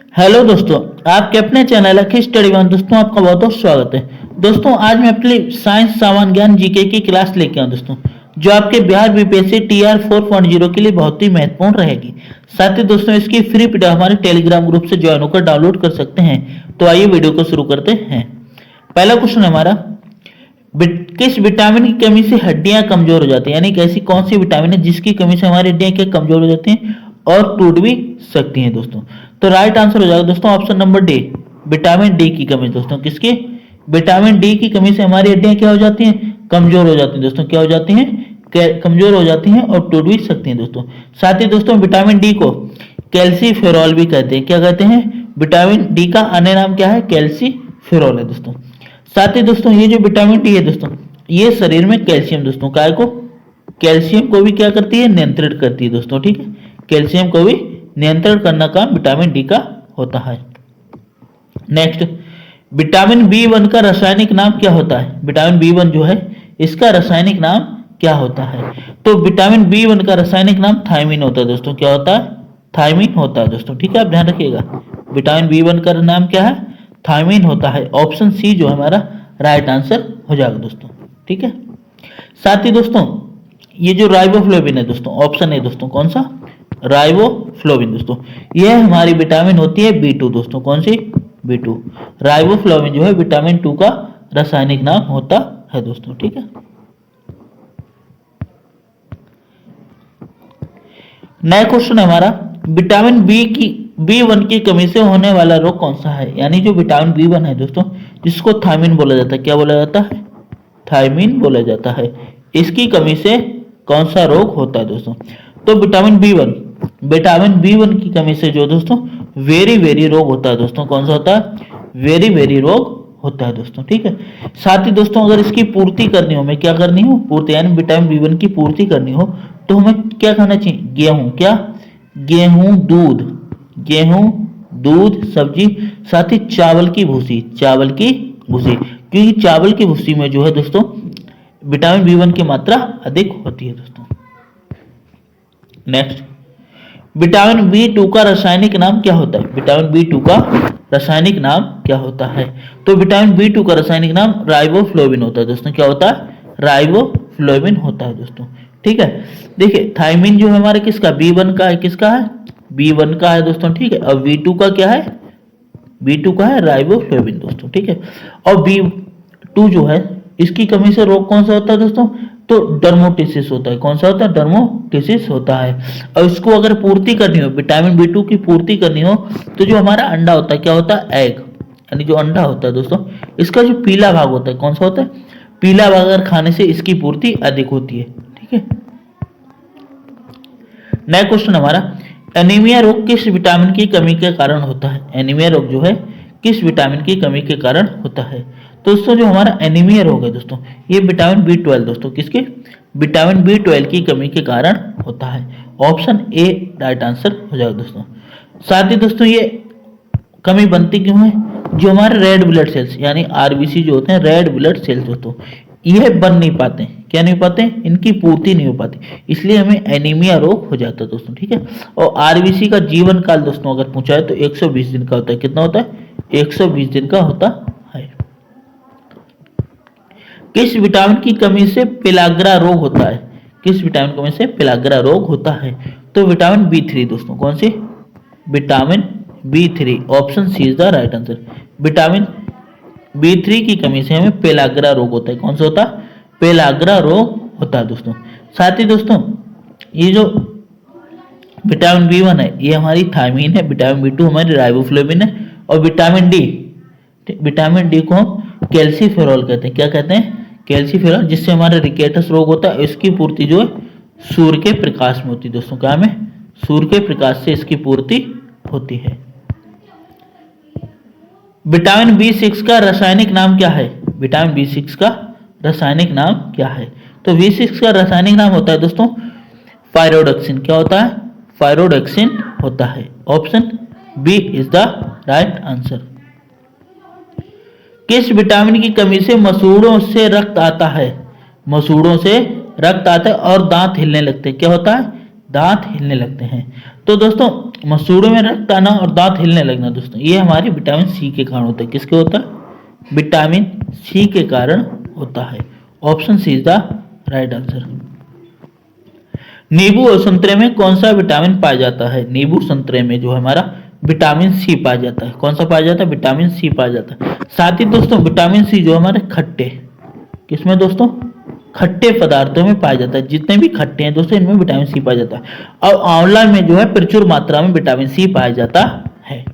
Hello दोस्तों, आपके अपने चैनल अखिल स्टडी वन दोस्तों आपका बहुत बहुत स्वागत है। दोस्तों आज मैं अपनी साइंस सामान्य ज्ञान जीके की क्लास लेके आऊँ दोस्तों, जो आपके बिहार बीपीएससी टीआर 4.0 के लिए बहुत ही महत्वपूर्ण रहेगी। साथ ही दोस्तों इसकी फ्री पीडीएफ हमारे टेलीग्राम ग्रुप से ज्वाइन होकर डाउनलोड कर सकते हैं। तो आइए वीडियो को शुरू करते हैं। पहला क्वेश्चन हमारा, किस विटामिन की कमी से हड्डियां कमजोर हो जाती है, यानी कि ऐसी कौन सी विटामिन है जिसकी कमी से हमारी हड्डियां क्या कमजोर हो जाती हैं और टूट भी सकती हैं दोस्तों। तो राइट आंसर हो जाएगा दोस्तों option number D, vitamin D की कमी दोस्तों। किसकी? विटामिन डी की कमी से हमारी हड्डियां क्या हो जाती हैं? कमजोर हो जाती हैं दोस्तों। क्या हो जाती हैं? कमजोर हो जाती हैं और टूट भी सकती हैं दोस्तों। साथ ही दोस्तों विटामिन डी को कैल्सीफेरॉल भी कहते हैं। क्या कहते हैं? विटामिन डी का अन्य नाम क्या है? कैल्सीफेरॉल है दोस्तों। साथ ही दोस्तों ये जो विटामिन डी है दोस्तों, ये शरीर में कैल्शियम दोस्तों, काय को? कैल्शियम को भी क्या करती है? नियंत्रित करती है दोस्तों। ठीक है, कैल्शियम को भी नियंत्रण करना काम विटामिन डी का होता है। नेक्स्ट, विटामिन बी वन का रासायनिक नाम क्या होता है? विटामिन बी वन जो है इसका रासायनिक नाम क्या होता है? तो विटामिन बी वन का रासायनिक नाम थायमीन होता है दोस्तों। क्या होता है? थायमीन होता है दोस्तों। ठीक है, आप ध्यान रखिएगा, विटामिन बी वन का नाम क्या है? थायमीन होता है। ऑप्शन सी जो हमारा राइट आंसर हो जाएगा दोस्तों। ठीक है, साथ ही दोस्तों ये जो राइबोफ्लोविन है दोस्तों, ऑप्शन है दोस्तों कौन सा? राइबोफ्लोविन दोस्तों, यह हमारी विटामिन होती है B2 दोस्तों। कौन सी? B2। राइबोफ्लोविन जो है विटामिन 2 का रासायनिक नाम होता है दोस्तों। ठीक है, नया क्वेश्चन है हमारा, विटामिन B1 की कमी से होने वाला रोग कौन सा है? यानी जो विटामिन B1 है दोस्तों, जिसको थायमीन बोला जाता है। क्या बोला जाता है? थायमीन बोला जाता है। इसकी कमी से कौन सा रोग होता है दोस्तों? तो विटामिन B1 की कमी से जो दोस्तों वेरी रोग होता है दोस्तों। कौन सा होता है? वेरी रोग होता है दोस्तों। ठीक है, साथ ही दोस्तों अगर इसकी पूर्ति करनी हो, हमें क्या करनी हो? पूर्ति, यानी विटामिन B1 की पूर्ति करनी हो तो हमें क्या खाना चाहिए? गेहूं। क्या? गेहूं, दूध, सब्जी, साथ ही चावल की भूसी, क्योंकि चावल की भूसी में जो है दोस्तों विटामिन B1 की मात्रा अधिक होती है दोस्तों। नेक्स्ट, विटामिन B2 का रासायनिक नाम क्या होता है? विटामिन B2 का रासायनिक नाम क्या होता है? तो विटामिन B2 का रासायनिक नाम राइबोफ्लोविन होता है दोस्तों। क्या होता है? राइबोफ्लोविन होता है दोस्तों। ठीक है, देखिए थायमीन जो है हमारे किसका? B1 का है। किसका है? B1 का है दोस्तों। ठीक है, और B2 का क्या है? B2 का है राइबोफ्लोविन दोस्तों। ठीक है, और B2 जो है इसकी कमी से रोग कौन सा होता है दोस्तों? तो डर्मोटिसिस होता है। कौन सा होता है? डर्मोटिसिस होता है। और इसको अगर पूर्ति करनी हो, विटामिन B2 की पूर्ति करनी हो, तो जो हमारा अंडा होता है, क्या होता है? एग, यानी जो अंडा होता है दोस्तों, इसका जो पीला भाग होता है, कौन सा होता है? पीला भाग अगर खाने से इसकी पूर्ति अधिक होती है। ठीक है, नया क्वेश्चन हमारा, एनीमिया रोग किस विटामिन की कमी के कारण होता है? एनीमिया रोग जो है किस विटामिन की कमी के कारण होता है? तो दोस्तों जो हमारा एनीमिया रोग है दोस्तों, ये विटामिन B12 दोस्तों, किसके? विटामिन B12 की कमी के कारण होता है। ऑप्शन ए राइट आंसर हो जाएगा दोस्तों। साथ ही दोस्तों ये कमी बनती क्यों है? जो हमारे रेड ब्लड सेल्स यानी आरबीसी जो होते हैं, रेड ब्लड सेल्स दोस्तों, यह बन नहीं पाते। क्या नहीं पाते? इनकी पूर्ति नहीं हो पाती, इसलिए हमें एनीमिया रोग हो जाता है दोस्तों। ठीक है, और आरबीसी का जीवन काल दोस्तों अगर पूछा है तो 120 दिन का होता है। कितना होता है? 120 दिन का होता है। किस विटामिन की कमी से पेलाग्रा रोग होता है? किस विटामिन की कमी से पेलाग्रा रोग होता है? तो विटामिन B3 दोस्तों। कौन सी? Vitamin B3। Option C is the right answer. Vitamin B3 की कमी से हमें पेलाग्रा रोग होता है। कौन सा होता है? पेलाग्रा रोग होता है दोस्तों। साथ ही दोस्तों ये जो विटामिन B1 है ये हमारी थायमीन है, विटामिन B2 हमारी राइबोफ्लोविन है, और विटामिन डी को हम कैल्सीफेरॉल कहते हैं। क्या कहते हैं? कैल्सीफेरॉल, जिससे हमारा रिकेटस रोग होता है। इसकी पूर्ति जो है सूर्य के प्रकाश में होती है दोस्तों। क्या में? सूर्य के प्रकाश से इसकी पूर्ति होती है। विटामिन B6 का रासायनिक नाम क्या है? विटामिन B6 का रासायनिक नाम क्या है? तो B6 का रासायनिक नाम होता है दोस्तों फायरोडक्सिन। क्या होता है? फायरोडक्सिन होता है। Option B is the right answer. किस विटामिन की कमी से मसूड़ों से रक्त आता है? मसूड़ों से रक्त आता है और दांत हिलने लगते हैं। क्या होता है? दांत हिलने लगते हैं। तो दोस्तों मसूड़ों में रक्त आना और दांत हिलने लगना दोस्तों, ये हमारे विटामिन सी के कारण होता है। किसके होता है? विटामिन सी के कारण होता है। Option C is the right answer. नींबू और संतरे में कौन सा विटामिन पाया जाता है? नींबू संतरे में जो हमारा विटामिन सी पाया जाता है। कौन सा पाया जाता है? विटामिन सी पाया जाता है। साथ ही दोस्तों विटामिन सी जो हमारे खट्टे, किसमें दोस्तों? खट्टे पदार्थों में पाया जाता है। जितने भी खट्टे हैं दोस्तों इनमें विटामिन सी पाया जाता है। और आंवला में जो है प्रचुर मात्रा में विटामिन सी पाया जाता है।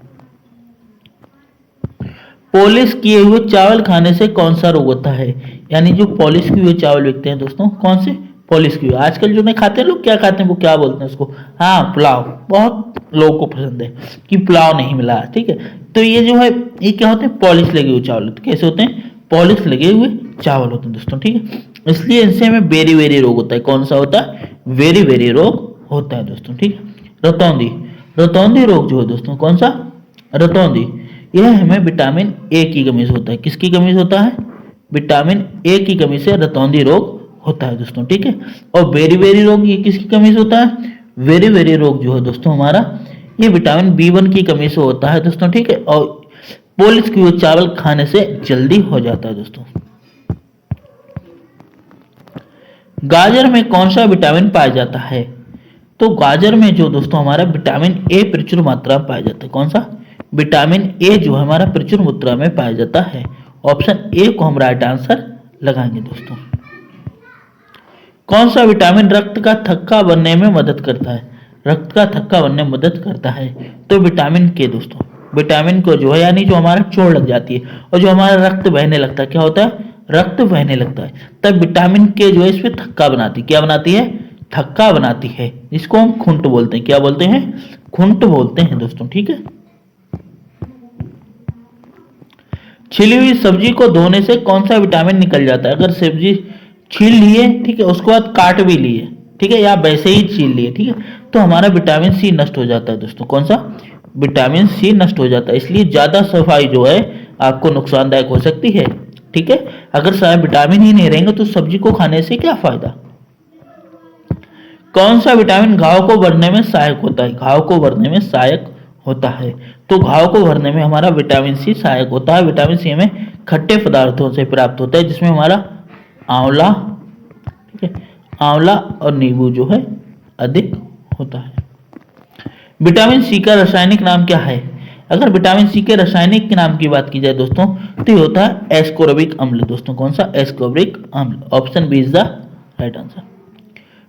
पॉलिश किए हुए चावल खाने से कौन सा रोग होता है? यानी जो पॉलिश किए हुए चावल बिकते हैं दोस्तों, कौन से? पॉलिश किए हुए। आजकल जो नहीं खाते हैं लोग, क्या खाते हैं वो क्या बोलते हैं उसको? हाँ, पुलाव। बहुत लोगों को पसंद है कि पुलाव नहीं मिला, ठीक है। तो ये जो है ये क्या होते हैं? पॉलिश लगे हुए चावल। तो कैसे होते हैं? पॉलिश लगे हुए चावल होते हैं दोस्तों, ठीक है। इसलिए इनसे हमें बेरी वेरी रोग होता है। कौन सा होता है? वेरी वेरी रोग होता है दोस्तों, ठीक है। रतौंधी, रतौंधी रोग जो है दोस्तों, कौन सा? रतौंधी। यह हमें विटामिन ए की कमी से होता है। किसकी कमी से होता है? विटामिन ए की कमी से रतौंधी रोग होता है दोस्तों, ठीक है। और वेरी वेरी रोग ये किसकी कमी से होता है? वेरी वेरी रोग जो है दोस्तों हमारा, ये विटामिन बी1 की कमी से होता है दोस्तों, ठीक है। और पॉलिश किए हुए चावल खाने से जल्दी हो जाता है दोस्तों। गाजर में कौन सा विटामिन पाया जाता है? तो गाजर में जो दोस्तों हमारा विटामिन ए प्रचुर मात्रा में पाया जाता है। कौन सा? विटामिन ए जो हमारा प्रचुर मात्रा में पाया जाता है। ऑप्शन ए को हम राइट आंसर लगाएंगे दोस्तों। कौन सा विटामिन रक्त का थक्का बनने में मदद करता है? रक्त का थक्का बनने में मदद करता है तो विटामिन के दोस्तों। विटामिन को जो है यानी जो हमारा चोट लग जाती है और जो हमारा रक्त बहने लगता है, क्या होता है? रक्त बहने लगता है, तब विटामिन के जो है इस पे थक्का बनाती है। क्या बनाती है? थक्का बनाती है, जिसको हम खुंट बोलते हैं। क्या बोलते हैं? खुंट बोलते हैं दोस्तों, ठीक है। छिली हुई सब्जी को धोने से कौन सा विटामिन निकल जाता है? अगर सब्जी छील लिए, ठीक है, उसके बाद काट भी लिए, ठीक है, या वैसे ही छील लिए, ठीक है, तो हमारा विटामिन सी नष्ट हो जाता है दोस्तों। कौन सा? विटामिन सी नष्ट हो जाता है। इसलिए ज्यादा सफाई जो है आपको नुकसानदायक हो सकती है, ठीक है। अगर सारे विटामिन ही नहीं रहेंगे तो सब्जी को खाने से क्या फायदा? कौन सा विटामिन घाव को भरने में सहायक होता है? घाव को भरने में सहायक होता है तो घाव को भरने में हमारा विटामिन सी सहायक होता है। विटामिन सी हमें खट्टे पदार्थों से प्राप्त होता है, जिसमें हमारा आंवला, ठीक है, आंवला और नींबू जो है अधिक होता है। विटामिन सी का रासायनिक नाम क्या है? अगर विटामिन सी के रासायनिक नाम की बात की जाए दोस्तों तो ये होता है एस्कोर्बिक अम्ल दोस्तों। कौन सा? एस्कोर्बिक अम्ल। Option B is the right answer.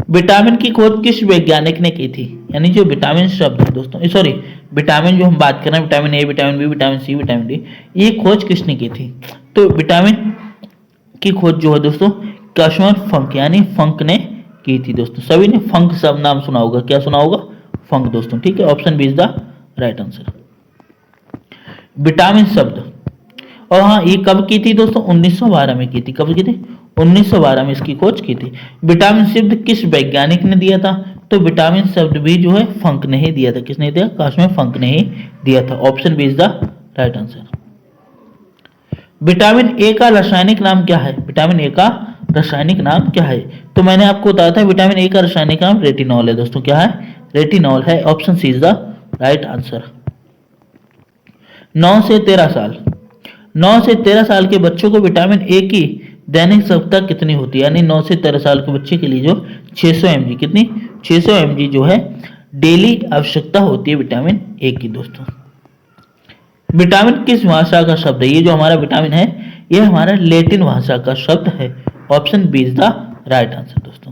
Vitamin की खोज किस वैज्ञानिक ने की थी? यानी जो विटामिन शब्द है दोस्तों, सॉरी, विटामिन जो हम बात कर रहे हैं, vitamin A, vitamin B, vitamin C, vitamin D, ये खोज किसने की थी? तो विटामिन की खोज जो है दोस्तों कैशमर फंक यानी फंक ने की थी दोस्तों। सभी ने फंक सब नाम सुना होगा। क्या सुना होगा? फंक दोस्तों, ठीक है। Option B is the right answer. Vitamin शब्द, और हाँ, ये कब की थी दोस्तों? 1912 में की थी। कब की थी? 1912 में इसकी खोज की थी। विटामिन शब्द किस वैज्ञानिक ने दिया था? तो विटामिन शब्द भी जो है फंक ने ही दिया था। किसने दिया? कैशमर फंक ने ही दिया था। Option B is the right answer. Vitamin A का रासायनिक नाम क्या है? विटामिन ए का रासायनिक नाम क्या है? तो मैंने आपको बताया था विटामिन ए का रासायनिक नाम रेटिनॉल है दोस्तों। क्या है? रेटिनॉल है। Option C is the right answer. 9 से 13 साल, 9 से 13 साल के बच्चों को विटामिन ए की दैनिक आवश्यकता कितनी होती है? यानी 9 से 13 साल के बच्चे के लिए जो 600 mg, कितनी? 600 mg जो है डेली आवश्यकता होती है विटामिन ए की दोस्तों। विटामिन किस भाषा का शब्द है? ये जो हमारा विटामिन है ये हमारा लैटिन भाषा का शब्द है। Option B is the right answer दोस्तों।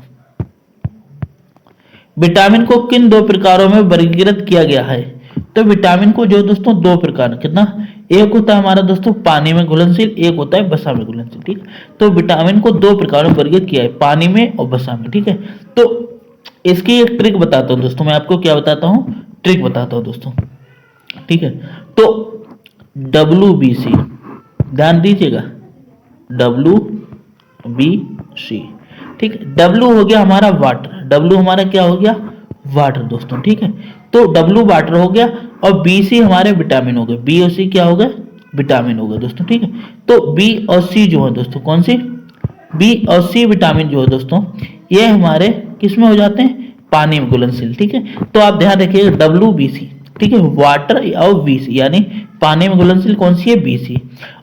विटामिन को किन दो प्रकारों में वर्गीकृत किया गया है? तो विटामिन को जो दोस्तों दो प्रकार, कितना? एक होता है हमारा दोस्तों पानी में घुलनशील, एक होता है वसा में घुलनशील, ठीक है। तो विटामिन को दो प्रकारों में वर्गीकृत किया है, पानी में और वसा में, ठीक है। तो इसकी एक ट्रिक बताता हूं दोस्तों, मैं आपको क्या बताता हूं? ट्रिक बताता हूं दोस्तों, ठीक है। तो WBC, ध्यान दीजिएगा, WBC, ठीक है। W हो गया हमारा वाटर, W हमारा क्या हो गया? वाटर दोस्तों, ठीक है। तो W वाटर हो गया और BC हमारे विटामिन हो गए। B और C क्या हो गए? विटामिन हो गए दोस्तों, ठीक है। तो B और C जो है दोस्तों, कौन सी? B और C विटामिन जो है दोस्तों ये हमारे किस में हो जाते हैं? पानी में घुलनशील, ठीक है। तो आप ध्यान रखिएगा WBC ठीक है, वाटर और BC यानी पानी में घुलनशील कौन सी है, BC।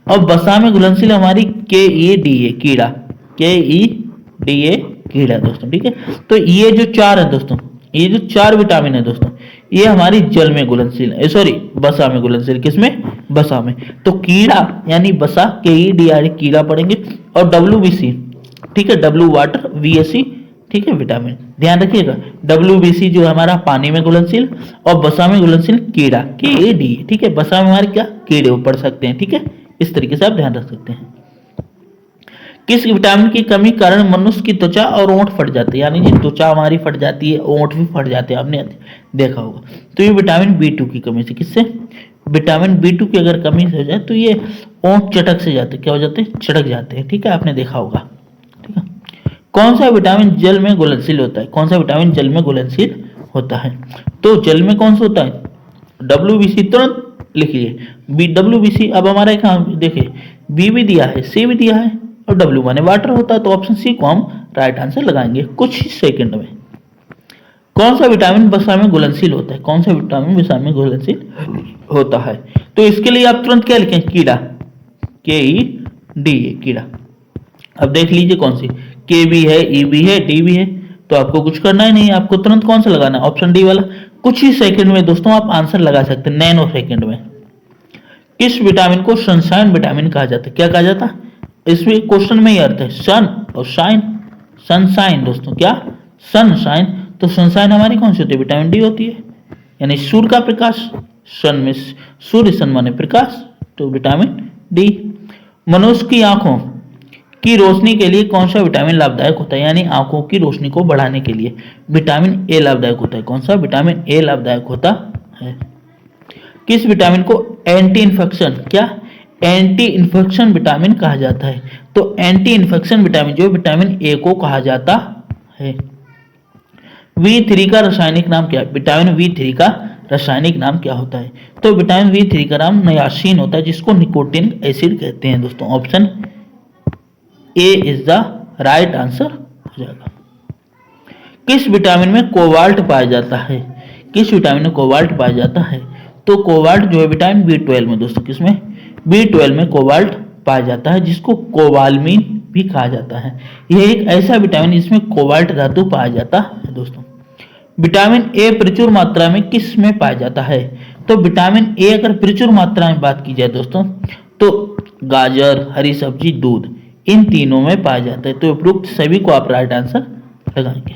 और बसा में घुलनशील हमारी KEDA कीड़ा, KEDA कीड़ा दोस्तों, ठीक है। तो ये जो चार है दोस्तों, ये जो चार विटामिन है दोस्तों, ये हमारी जल में घुलनशील है, सॉरी बसा में घुलनशील, किसमें, बसा में। तो कीड़ा यानी बसा, KEDA कीड़ा पढ़ेंगे, और WBC, ठीक है, W वाटर, VAC, ठीक है, विटामिन। ध्यान रखिएगा, WBC जो है हमारा पानी में घुलनशील, और बसा में घुलनशील कीड़ा, KEDA, ठीक है। बसा में हमारे क्या, कीड़े पढ़ सकते हैं, ठीक है। इस तरीके से आप ध्यान रख सकते हैं। किस विटामिन की कमी कारण मनुष्य की त्वचा और ओंठ फट जाते हैं, यानी कि त्वचा हमारी फट जाती है, ओंठ भी फट जाते हैं, आपने देखा होगा। तो ये विटामिन B2 की कमी से, किससे, विटामिन B2 की अगर कमी से हो जाए तो ये ओंठ चटक से जाते, क्या हो जाते हैं, चटक जाते हैं, ठीक है, आपने देखा होगा, ठीक है। कौन सा विटामिन जल में घुलनशील होता है, कौन सा विटामिन जल में घुलनशील होता है, तो जल में कौन सा होता है, WBC, तुरंत लिखिए WBC। अब हमारे यहाँ देखिए B भी दिया है, C भी दिया है, और W माने वाटर होता है, तो ऑप्शन C को हम राइट आंसर लगाएंगे कुछ ही सेकंड में। कौन सा विटामिन वसा में घुलनशील होता है, कौन सा विटामिन वसा में घुलनशील होता है, तो इसके लिए आप तुरंत क्या लिखें, कीड़ा, KEDA कीड़ा। अब देख लीजिए कौन सी, K भी है, E भी है, D भी है, तो आपको कुछ करना ही नहीं है, आपको तुरंत कौन सा लगाना है, ऑप्शन D वाला। कुछ ही सेकंड में दोस्तों आप आंसर लगा सकते हैं, नैनो सेकंड में। किस विटामिन को सनशाइन विटामिन कहा जाता है, क्या कहा जाता है, इसमें क्वेश्चन में ही अर्थ है, सन और शाइन, सनशाइन दोस्तों, क्या, सनशाइन। तो सनशाइन हमारी कौन सी होती है, विटामिन D होती है, यानी सूर्य का प्रकाश, सन में सूर्य, सन माने प्रकाश, तो विटामिन D। मनुष्य की आंखों की रोशनी के लिए कौन सा विटामिन लाभदायक होता है, यानी आंखों की रोशनी को बढ़ाने के लिए विटामिन A लाभदायक होता है, कौन सा, विटामिन A लाभदायक होता है। किस विटामिन को एंटी इन्फेक्शन, क्या, एंटी इन्फेक्शन विटामिन कहा जाता है, तो एंटी इन्फेक्शन विटामिन जो विटामिन A को कहा जाता है। V3 का रासायनिक नाम क्या है, विटामिन V3 का रासायनिक नाम क्या होता है, तो विटामिन V3 का नाम नियासिन होता है, जिसको निकोटिनिक एसिड कहते हैं दोस्तों। Option A is the right answer हो जाएगा। किस विटामिन में कोबाल्ट पाया जाता है, किस विटामिन में कोबाल्ट पाया जाता है, तो कोबाल्ट जो है विटामिन B12 में दोस्तों, किसमें, B12 में कोबाल्ट पाया जाता है, जिसको कोबालमिन भी कहा जाता है। यह एक ऐसा विटामिन जिसमें कोबाल्ट धातु पाया जाता है दोस्तों। विटामिन A प्रचुर मात्रा में किस में पाया जाता है, तो विटामिन A अगर प्रचुर मात्रा में बात की जाए दोस्तों, तो गाजर, हरी सब्जी, दूध, इन तीनों में पाया जाता है। तो उपरोक्त सभी को आप राइट आंसर लगाएंगे।